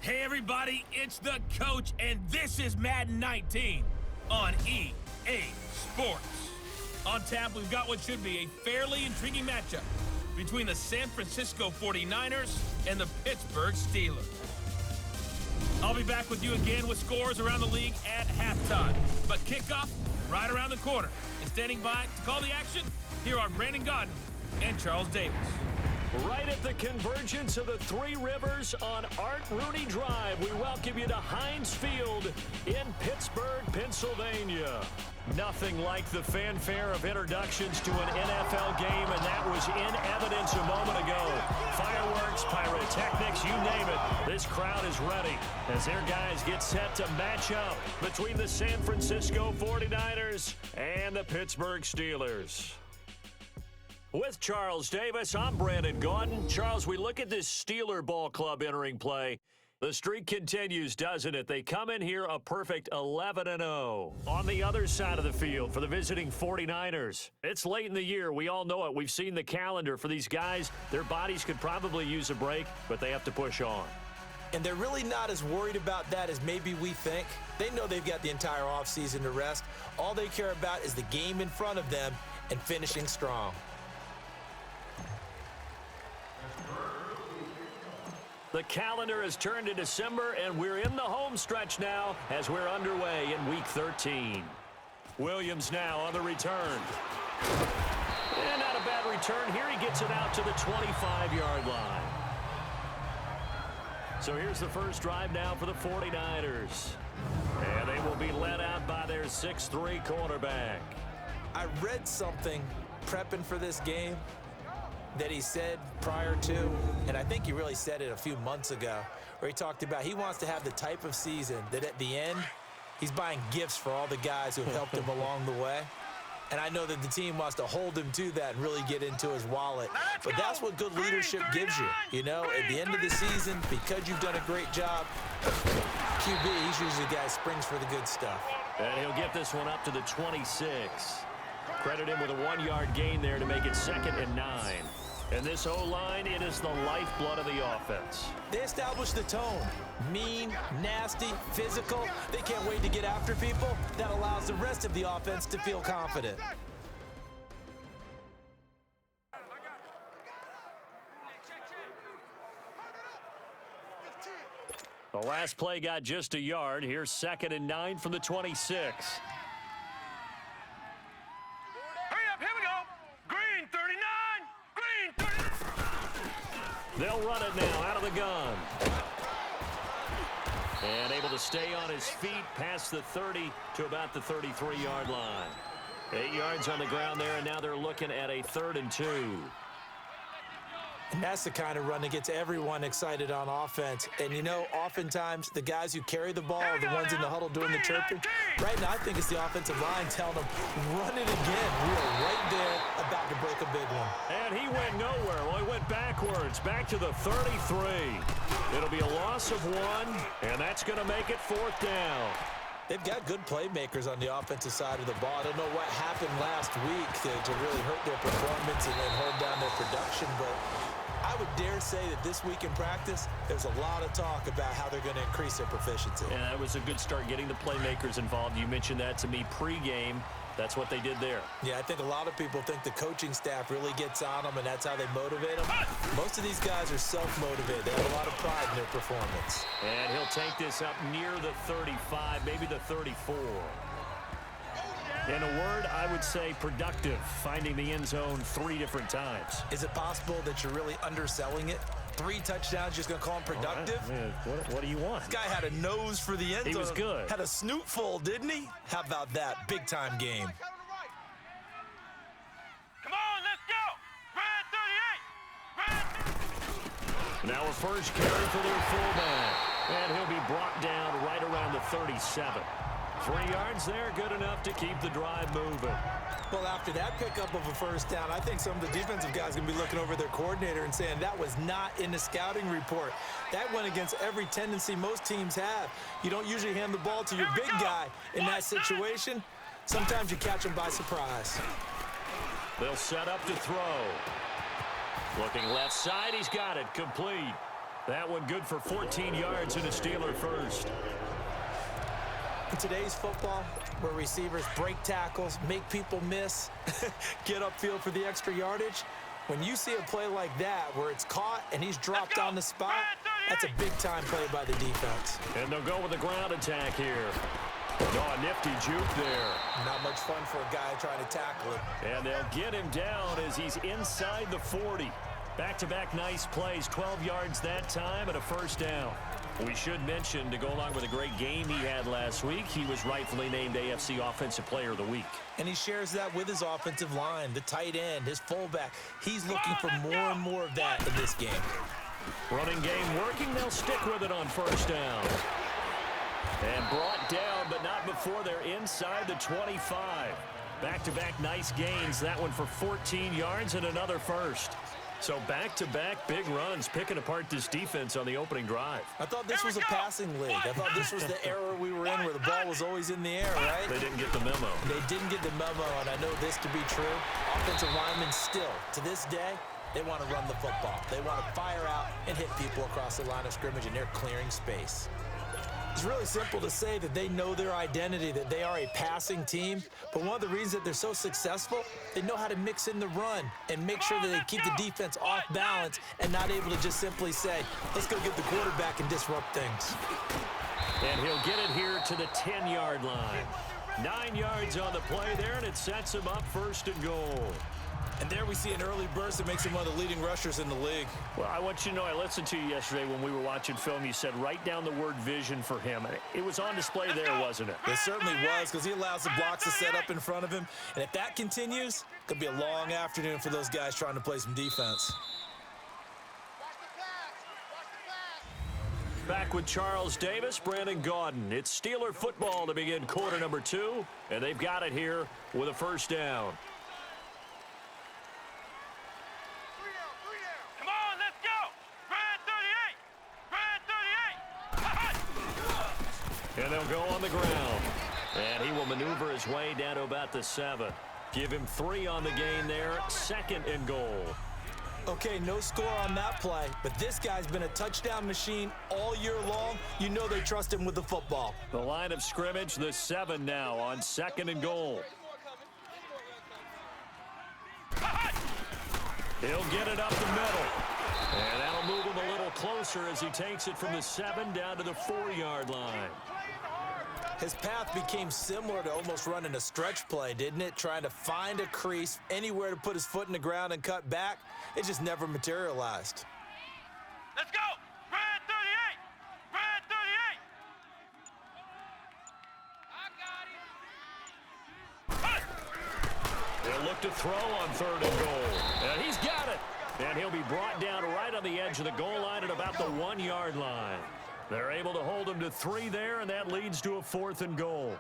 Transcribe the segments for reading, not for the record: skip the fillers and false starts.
Hey everybody, it's the coach, and this is Madden 19 on EA Sports. On tap, we've got what should be a fairly intriguing matchup between the San Francisco 49ers and the Pittsburgh Steelers. I'll be back with you again with scores around the league at halftime. But kickoff right around the corner. And standing by to call the action, here are Brandon Godden and Charles Davis. Right at the convergence of the Three Rivers on Art Rooney Drive, we welcome you to Heinz Field in Pittsburgh, Pennsylvania. Nothing like the fanfare of introductions to an NFL game, and that was in evidence a moment ago. Fireworks, pyrotechnics, you name it. This crowd is ready as their guys get set to match up between the San Francisco 49ers and the Pittsburgh Steelers. With Charles Davis, I'm Brandon Gaudin. Charles, we look at this Steeler ball club entering play. The streak continues, doesn't it? They come in here a perfect 11-0. On the other side of the field for the visiting 49ers. It's late in the year. We all know it. We've seen the calendar for these guys. Their bodies could probably use a break, but they have to push on. And they're really not as worried about that as maybe we think. They know they've got the entire offseason to rest. All they care about is the game in front of them and finishing strong. The calendar has turned to December, and we're in the home stretch now as we're underway in Week 13. Williams now on the return. And not a bad return here. He gets it out to the 25-yard line. So here's the first drive now for the 49ers. And they will be led out by their 6'3" quarterback. I read something prepping for this game that he said prior to, and I think he really said it a few months ago, where he talked about he wants to have the type of season that at the end, he's buying gifts for all the guys who have helped him along the way. And I know that the team wants to hold him to that and really get into his wallet. But that's what good leadership gives you. You know, at the end of the season, because you've done a great job, QB, he's usually the guy who springs for the good stuff. And he'll get this one up to the 26. Credit him with a 1-yard gain there to make it 2nd and 9. And this O-line, it is the lifeblood of the offense. They establish the tone. Mean, nasty, physical. They can't wait to get after people. That allows the rest of the offense to feel confident. The last play got just a yard. Here's 2nd and 9 from the 26. They'll run it now out of the gun. And able to stay on his feet past the 30 to about the 33-yard line. 8 yards on the ground there, and now they're looking at a 3rd and 2. And that's the kind of run that gets everyone excited on offense. And, you know, oftentimes the guys who carry the ball are the ones in the huddle doing the chirping. Right now, I think it's the offensive line telling them, run it again. We are right there about to break a big one. And he went nowhere. Well, he went backwards, back to the 33. It'll be a loss of 1, and that's going to make it 4th down. They've got good playmakers on the offensive side of the ball. I don't know what happened last week to really hurt their performance and then hold down their production, but I would dare say that this week in practice, there's a lot of talk about how they're going to increase their proficiency. And that was a good start getting the playmakers involved. You mentioned that to me pregame. That's what they did there. Yeah, I think a lot of people think the coaching staff really gets on them, and that's how they motivate them. Most of these guys are self-motivated. They have a lot of pride in their performance. And he'll take this up near the 35, maybe the 34. In a word, I would say productive, finding the end zone 3 different times. Is it possible that you're really underselling it? 3 touchdowns, just going to call him productive? Right. What do you want? This guy had a nose for the end zone. He was good. Had a snoot full, didn't he? How about that? Big-time game. Come on, let's go! Red 38! Now a first carry for their fullback. And he'll be brought down right around the 37. 3 yards there, good enough to keep the drive moving. Well, after that pickup of a first down, I think some of the defensive guys are going to be looking over their coordinator and saying that was not in the scouting report. That went against every tendency most teams have. You don't usually hand the ball to your big guy in that situation. Sometimes you catch him by surprise. They'll set up to throw. Looking left side, he's got it, complete. That one good for 14 yards and a Steeler first. In today's football, where receivers break tackles, make people miss, get upfield for the extra yardage, when you see a play like that where it's caught and he's dropped on the spot, that's a big-time play by the defense. And they'll go with a ground attack here. Oh, a nifty juke there. Not much fun for a guy trying to tackle him. And they'll get him down as he's inside the 40. Back-to-back nice plays, 12 yards that time and a first down. We should mention, to go along with a great game he had last week, he was rightfully named AFC Offensive Player of the Week. And he shares that with his offensive line, the tight end, his fullback. He's looking for more and more of that in this game. Running game working, they'll stick with it on first down. And brought down, but not before they're inside the 25. Back-to-back nice gains, that one for 14 yards and another first. So back-to-back big runs, picking apart this defense on the opening drive. I thought this was a passing league. I thought this was the era we were in where the ball was always in the air, right? They didn't get the memo. They didn't get the memo, and I know this to be true. Offensive linemen still, to this day, they want to run the football. They want to fire out and hit people across the line of scrimmage, and they're clearing space. It's really simple to say that they know their identity, that they are a passing team. But one of the reasons that they're so successful, they know how to mix in the run and make sure that they keep the defense off balance and not able to just simply say, let's go get the quarterback and disrupt things. And he'll get it here to the 10-yard line. 9 yards on the play there, and it sets him up first and goal. And there we see an early burst that makes him one of the leading rushers in the league. Well, I want you to know, I listened to you yesterday when we were watching film. You said write down the word vision for him. It was on display there, wasn't it? It certainly was, because he allows the blocks to set up in front of him. And if that continues, it could be a long afternoon for those guys trying to play some defense. Back with Charles Davis, Brandon Gaudin. It's Steeler football to begin quarter number 2, and they've got it here with a first down. And they'll go on the ground. And he will maneuver his way down to about the 7. Give him 3 on the gain there. 2nd and goal. Okay, no score on that play, but this guy's been a touchdown machine all year long. You know they trust him with the football. The line of scrimmage, the 7 now on 2nd and goal. He'll get it up the middle. And that'll move him a little closer as he takes it from the 7 down to the 4-yard line. His path became similar to almost running a stretch play, didn't it? Trying to find a crease, anywhere to put his foot in the ground and cut back. It just never materialized. Let's go! Brad 38! Brad 38! They'll look to throw on 3rd and goal. And he's got it. And he'll be brought down right on the edge of the goal line at about the 1-yard line. They're able to hold him to 3 there, and that leads to a 4th and goal.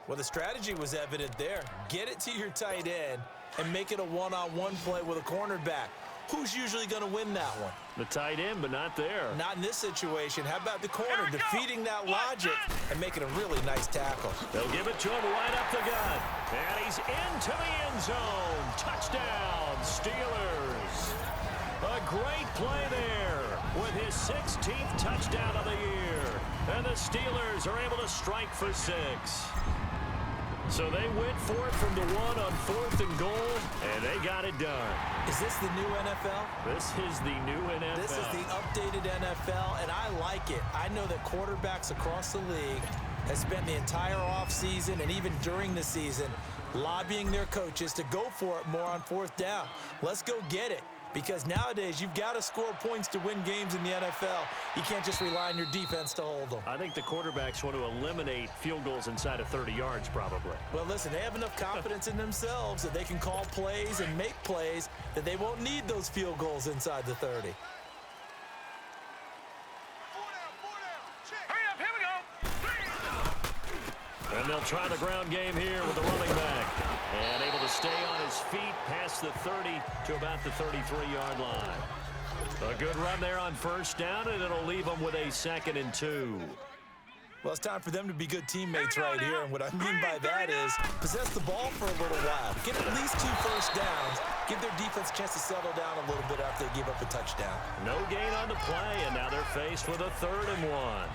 Well, the strategy was evident there. Get it to your tight end and make it a one-on-one play with a cornerback. Who's usually going to win that one? The tight end, but not there. Not in this situation. How about the corner defeating that logic and making a really nice tackle? They'll give it to him right up the gut. And he's into the end zone. Touchdown, Steelers. A great play there with his 16th touchdown of the year. And the Steelers are able to strike for 6. So they went for it from the 1 on 4th and goal, and they got it done. Is this the new NFL? This is the new NFL. This is the updated NFL, and I like it. I know that quarterbacks across the league have spent the entire offseason and even during the season lobbying their coaches to go for it more on 4th down. Let's go get it. Because nowadays, you've got to score points to win games in the NFL. You can't just rely on your defense to hold them. I think the quarterbacks want to eliminate field goals inside of 30 yards, probably. Well, listen, they have enough confidence in themselves that they can call plays and make plays that they won't need those field goals inside the 30. Four down, check. And they'll try the ground game here with the running back. And able to stay on his feet past the 30 to about the 33-yard line. A good run there on first down, and it'll leave them with a 2nd and 2. Well, it's time for them to be good teammates right here, and what I mean by that is possess the ball for a little while. Get at least 2 first downs. Give their defense a chance to settle down a little bit after they give up a touchdown. No gain on the play, and now they're faced with a 3rd and 1.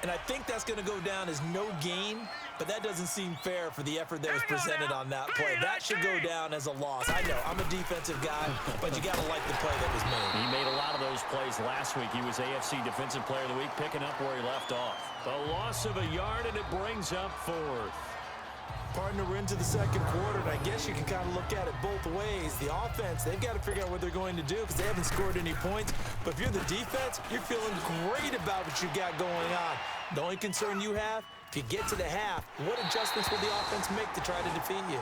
And I think that's going to go down as no gain, but that doesn't seem fair for the effort that was presented on that play. That should go down as a loss. I know, I'm a defensive guy, but you got to like the play that was made. He made a lot of those plays last week. He was AFC Defensive Player of the Week, picking up where he left off. The loss of a yard, and it brings up 4th. Partner, we're into the second quarter, and I guess you can kind of look at it both ways. The offense, they've got to figure out what they're going to do because they haven't scored any points. But if you're the defense, you're feeling great about what you got going on. The only concern you have, if you get to the half, what adjustments will the offense make to try to defeat you?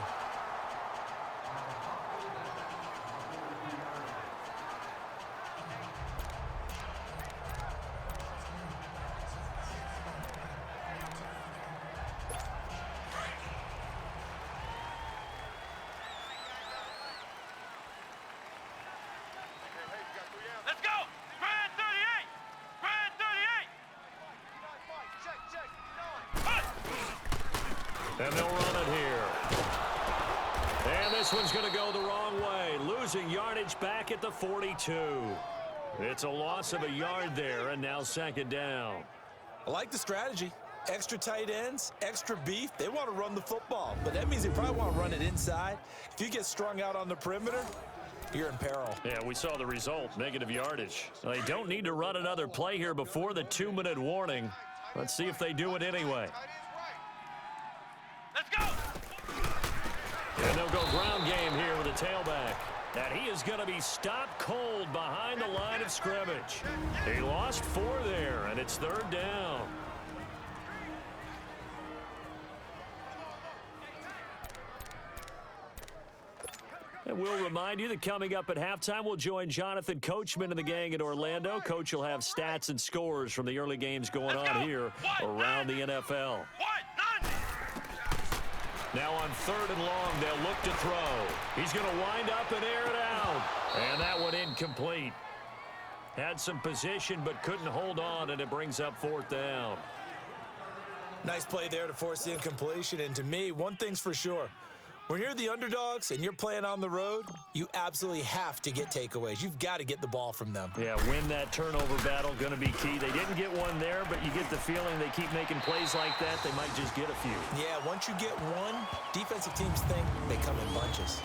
And they'll run it here. And this one's going to go the wrong way. Losing yardage back at the 42. It's a loss of a yard there, and now 2nd down. I like the strategy. Extra tight ends, extra beef. They want to run the football, but that means they probably want to run it inside. If you get strung out on the perimeter, you're in peril. Yeah, we saw the result, negative yardage. They don't need to run another play here before the 2-minute warning. Let's see if they do it anyway. Let's go! And they'll go ground game here with a tailback. And he is going to be stopped cold behind the line of scrimmage. He lost 4 there, and it's 3rd down. And we'll remind you that coming up at halftime, we'll join Jonathan Coachman and the gang in Orlando. Coach will have stats and scores from the early games going on here around the NFL. Now on 3rd and long, they'll look to throw. He's going to wind up and air it out. And that one incomplete. Had some position but couldn't hold on, and it brings up 4th down. Nice play there to force the incompletion. And to me, one thing's for sure. When you're the underdogs and you're playing on the road, you absolutely have to get takeaways. You've got to get the ball from them. Yeah, win that turnover battle, going to be key. They didn't get one there, but you get the feeling they keep making plays like that, they might just get a few. Yeah, once you get one, defensive teams think they come in bunches.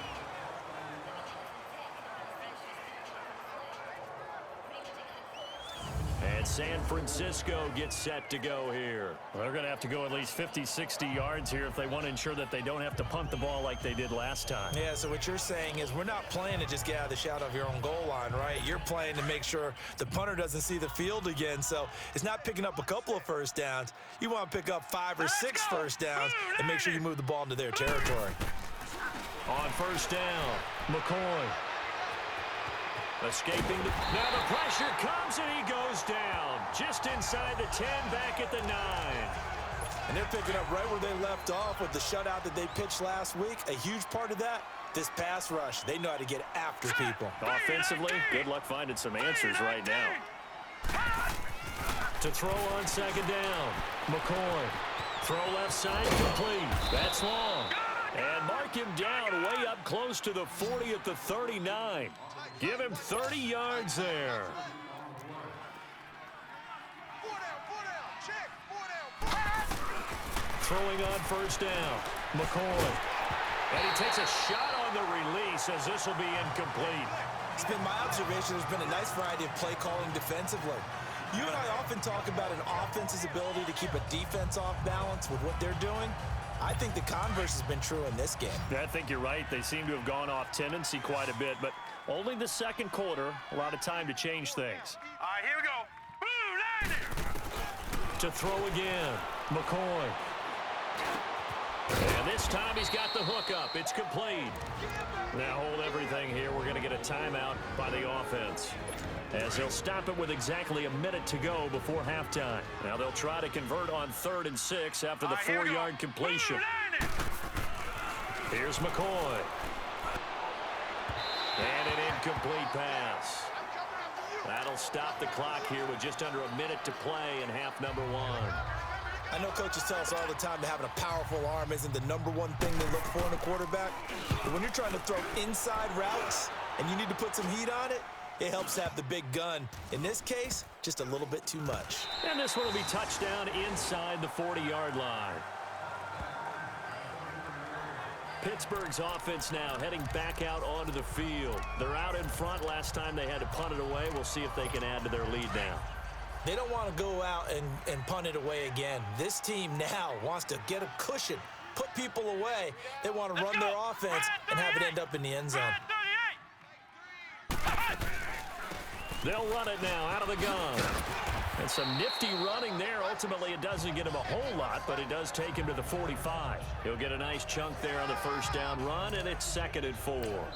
And San Francisco gets set to go here. Well, they're going to have to go at least 50, 60 yards here if they want to ensure that they don't have to punt the ball like they did last time. Yeah, so what you're saying is we're not playing to just get out of the shadow of your own goal line, right? You're playing to make sure the punter doesn't see the field again. So it's not picking up a couple of first downs. You want to pick up 5 or 6 first downs and make sure you move the ball into their territory. On first down, McCoy. Escaping now the pressure comes and he goes down just inside the 10, back at the 9. And they're picking up right where they left off with the shutout that they pitched last week. A huge part of that, this pass rush. They know how to get after people. Offensively, good luck finding some answers right now. To throw on 2nd down, McCoy. Throw left side, complete. That's long. And mark him down way up close to the 40 at the 39. Give him 30 yards there. Throwing on first down, McCoy. And he takes a shot on the release as this will be incomplete. It's been my observation there's been a nice variety of play calling defensively. You and I often talk about an offense's ability to keep a defense off balance with what they're doing. I think the converse has been true in this game. I think you're right. They seem to have gone off tendency quite a bit, but only the second quarter, a lot of time to change things. All right, here we go. Boom, there. To throw again, McCoy. And this time he's got the hook up. It's complete. Now hold everything here. We're going to get a timeout by the offense, as they'll stop it with exactly a minute to go before halftime. Now they'll try to convert on 3rd and 6 after the 4-yard completion. Here's McCoy. And an incomplete pass. That'll stop the clock here with just under a minute to play in half number 1. I know coaches tell us all the time that having a powerful arm isn't the #1 thing they look for in a quarterback. But when you're trying to throw inside routes and you need to put some heat on it, it helps to have the big gun. In this case, just a little bit too much. And this one will be touchdown inside the 40-yard line. Pittsburgh's offense now heading back out onto the field. They're out in front. Last time they had to punt it away. We'll see if they can add to their lead now. They don't want to go out and punt it away again. This team now wants to get a cushion, put people away. They want to run their offense and have it end up in the end zone. They'll run it now out of the gun. And some nifty running there. Ultimately, it doesn't get him a whole lot, but it does take him to the 45. He'll get a nice chunk there on the first down run, and it's 2nd and 4.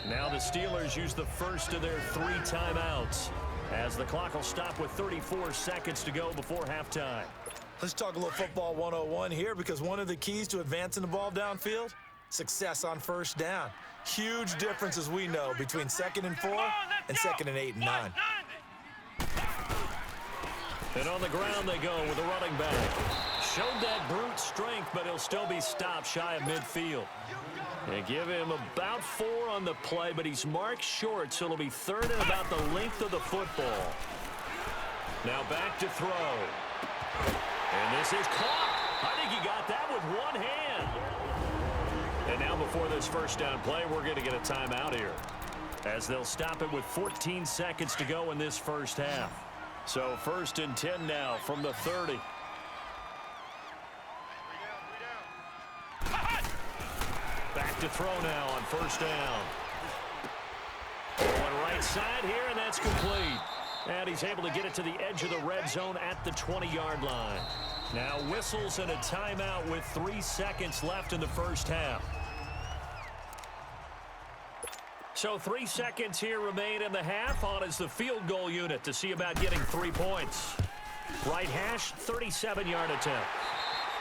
Now the Steelers use the first of their 3 timeouts, as the clock will stop with 34 seconds to go before halftime. Let's talk a little football 101 here, because one of the keys to advancing the ball downfield, success on first down. Huge difference, as we know, between 2nd and 4 and 2nd and 8 and 9. And on the ground they go with the running back. Showed that brute strength, but he'll still be stopped shy of midfield. They give him about 4 on the play, but he's marked short, so it'll be 3rd and about the length of the football. Now back to throw. And this is caught. I think he got that with one hand. And now before this first down play, we're going to get a timeout here, as they'll stop it with 14 seconds to go in this first half. So 1st and 10 now from the 30. Back to throw now on first down. Going right side here, and that's complete. And he's able to get it to the edge of the red zone at the 20-yard line. Now whistles and a timeout with 3 seconds left in the first half. So 3 seconds here remain in the half. On is the field goal unit to see about getting 3 points. Right hash, 37-yard attempt.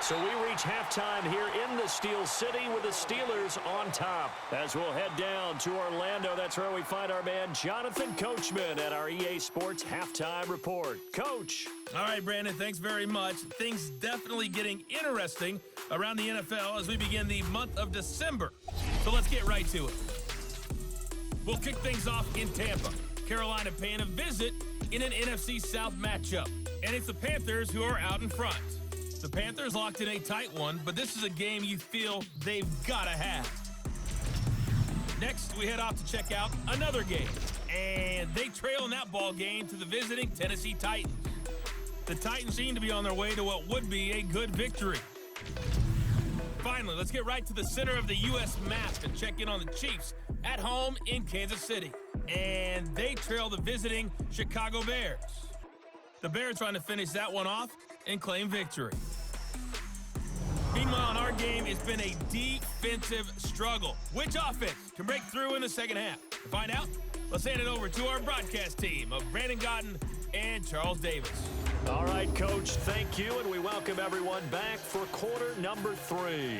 So we reach halftime here in the Steel City with the Steelers on top. As we'll head down to Orlando, that's where we find our man Jonathan Coachman at our EA Sports Halftime Report. Coach. All right, Brandon, thanks very much. Things definitely getting interesting around the NFL as we begin the month of December. So let's get right to it. We'll kick things off in Tampa. Carolina paying a visit in an NFC South matchup. And it's the Panthers who are out in front. The Panthers locked in a tight one, but this is a game you feel they've got to have. Next, we head off to check out another game. And they trail in that ball game to the visiting Tennessee Titans. The Titans seem to be on their way to what would be a good victory. Finally, let's get right to the center of the U.S. map and check in on the Chiefs at home in Kansas City. And they trail the visiting Chicago Bears. The Bears trying to finish that one off and claim victory. Meanwhile, in our game, it's been a defensive struggle. Which offense can break through in the second half? To find out, let's hand it over to our broadcast team of Brandon Gaudin and Charles Davis. All right, Coach, thank you, and we welcome everyone back for quarter number 3.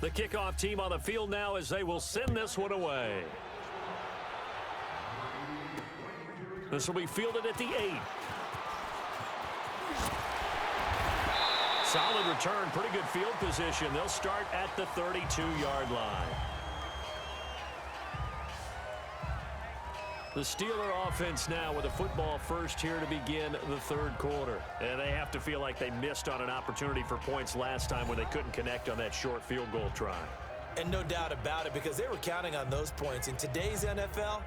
The kickoff team on the field now as they will send this one away. This will be fielded at the 8. Solid return, pretty good field position. They'll start at the 32-yard line. The Steeler offense now with a football first here to begin the third quarter. And they have to feel like they missed on an opportunity for points last time when they couldn't connect on that short field goal try. And no doubt about it, because they were counting on those points. In today's NFL,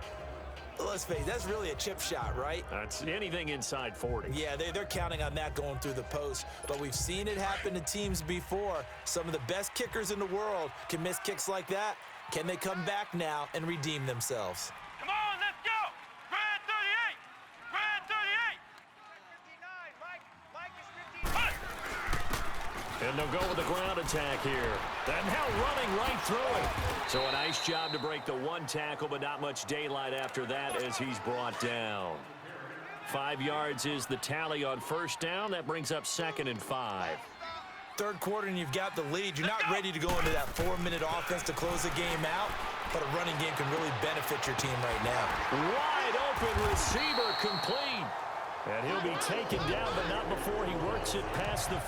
let's face it, that's really a chip shot, right? That's anything inside 40. Yeah, they're counting on that going through the post. But we've seen it happen to teams before. Some of the best kickers in the world can miss kicks like that. Can they come back now and redeem themselves? Come on, let's go! Red 38! Red 38! 59, Mike is 59. And they'll go with the ground attack here. And now running right through it. So a nice job to break the one tackle, but not much daylight after that as he's brought down. 5 yards is the tally on first down. That brings up 2nd and 5. Third quarter and you've got the lead. You're not ready to go into that 4-minute offense to close the game out, but a running game can really benefit your team right now. Wide open receiver complete. And he'll be taken down, but not before he works it past the